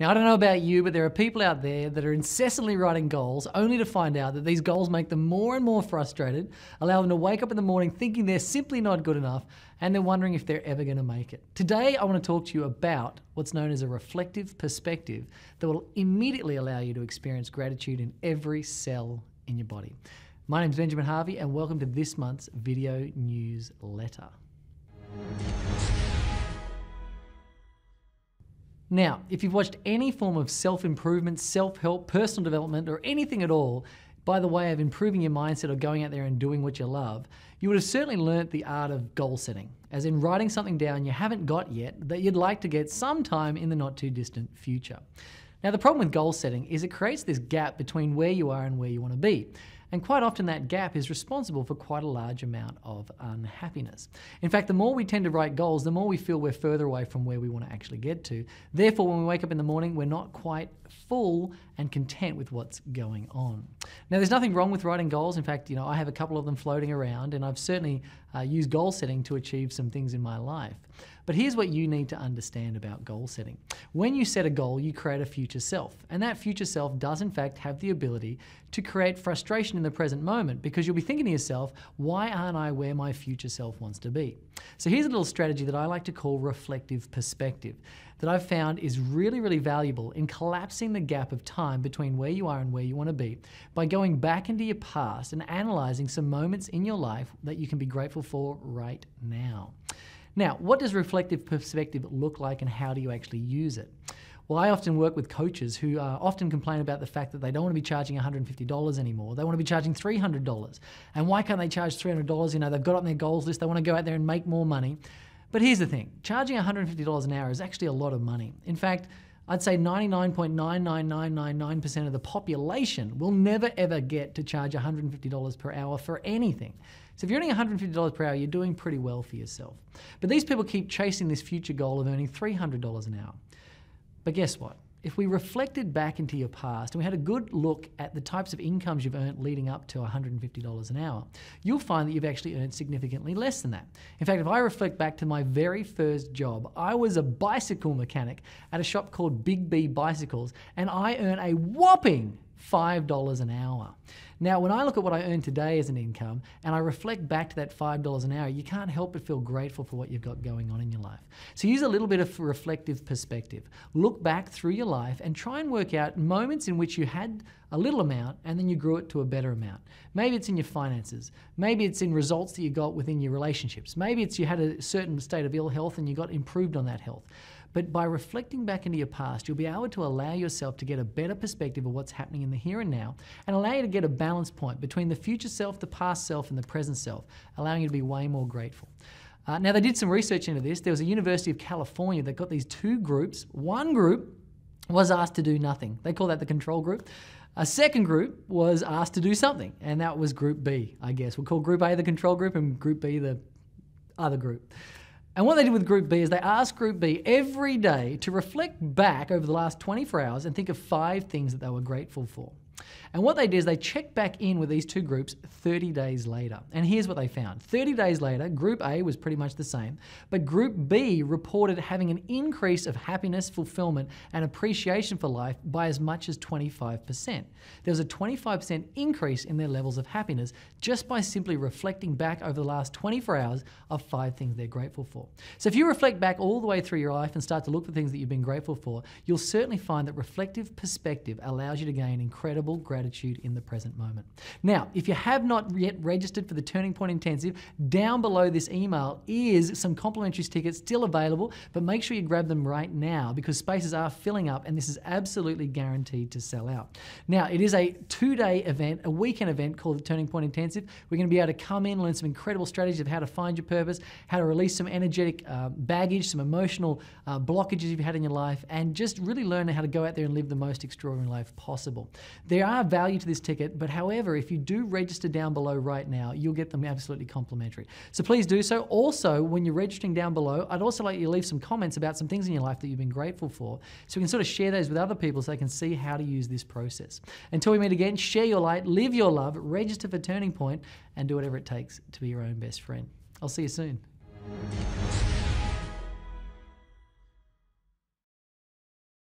Now, I don't know about you, but there are people out there that are incessantly writing goals only to find out that these goals make them more and more frustrated, allow them to wake up in the morning thinking they're simply not good enough, and they're wondering if they're ever going to make it. Today, I want to talk to you about what's known as a reflective perspective that will immediately allow you to experience gratitude in every cell in your body. My name is Benjamin Harvey, and welcome to this month's video newsletter. Now, if you've watched any form of self-improvement, self-help, personal development, or anything at all by the way of improving your mindset or going out there and doing what you love, you would have certainly learnt the art of goal setting, as in writing something down you haven't got yet that you'd like to get sometime in the not too distant future. Now, the problem with goal setting is it creates this gap between where you are and where you want to be. And quite often that gap is responsible for quite a large amount of unhappiness. In fact, the more we tend to write goals, the more we feel we're further away from where we want to actually get to. Therefore, when we wake up in the morning, we're not quite full and content with what's going on. Now, there's nothing wrong with writing goals. In fact, I have a couple of them floating around, and I've certainly used goal setting to achieve some things in my life. But here's what you need to understand about goal setting. When you set a goal, you create a future self. And that future self does in fact have the ability to create frustration in the present moment, because you'll be thinking to yourself, why aren't I where my future self wants to be? So here's a little strategy that I like to call reflective perspective that I've found is really, really valuable in collapsing the gap of time between where you are and where you want to be by going back into your past and analyzing some moments in your life that you can be grateful for right now. Now, what does reflective perspective look like, and how do you actually use it? Well, I often work with coaches who often complain about the fact that they don't want to be charging $150 anymore. They want to be charging $300. And why can't they charge $300? They've got it on their goals list. They want to go out there and make more money. But here's the thing. Charging $150 an hour is actually a lot of money. In fact, I'd say 99.99999% of the population will never ever get to charge $150 per hour for anything. So if you're earning $150 per hour, you're doing pretty well for yourself. But these people keep chasing this future goal of earning $300 an hour. But guess what? If we reflected back into your past and we had a good look at the types of incomes you've earned leading up to $150 an hour, you'll find that you've actually earned significantly less than that. In fact, if I reflect back to my very first job, I was a bicycle mechanic at a shop called Big B Bicycles, and I earned a whopping $5 an hour. Now, when I look at what I earn today as an income and I reflect back to that $5 an hour, you can't help but feel grateful for what you've got going on in your life. So use a little bit of reflective perspective. Look back through your life and try and work out moments in which you had a little amount and then you grew it to a better amount. Maybe it's in your finances. Maybe it's in results that you got within your relationships. Maybe it's you had a certain state of ill health and you got improved on that health. But by reflecting back into your past, you'll be able to allow yourself to get a better perspective of what's happening in the here and now, and allow you to get a balance point between the future self, the past self, and the present self, allowing you to be way more grateful. Now, they did some research into this. There was a University of California that got these two groups. One group was asked to do nothing. They call that the control group. A second group was asked to do something, and that was Group B, I guess. We'll call Group A the control group and Group B the other group. And what they did with Group B is they asked Group B every day to reflect back over the last 24 hours and think of 5 things that they were grateful for. And what they did is they checked back in with these two groups 30 days later. And here's what they found. 30 days later, Group A was pretty much the same, but Group B reported having an increase of happiness, fulfillment, and appreciation for life by as much as 25%. There was a 25% increase in their levels of happiness just by simply reflecting back over the last 24 hours of 5 things they're grateful for. So if you reflect back all the way through your life and start to look for things that you've been grateful for, you'll certainly find that reflective perspective allows you to gain incredible gratitude in the present moment. Now, if you have not yet registered for the Turning Point Intensive, down below this email is some complimentary tickets still available, but make sure you grab them right now because spaces are filling up and this is absolutely guaranteed to sell out. Now, it is a 2-day event, a weekend event called the Turning Point Intensive. We're going to be able to come in, learn some incredible strategies of how to find your purpose, how to release some energetic baggage, some emotional blockages you've had in your life, and just really learn how to go out there and live the most extraordinary life possible. There are value to this ticket, but however, if you do register down below right now, you'll get them absolutely complimentary. So please do so. Also, when you're registering down below, I'd also like you to leave some comments about some things in your life that you've been grateful for, so we can sort of share those with other people so they can see how to use this process. Until we meet again, share your light, live your love, register for Turning Point, and do whatever it takes to be your own best friend. I'll see you soon.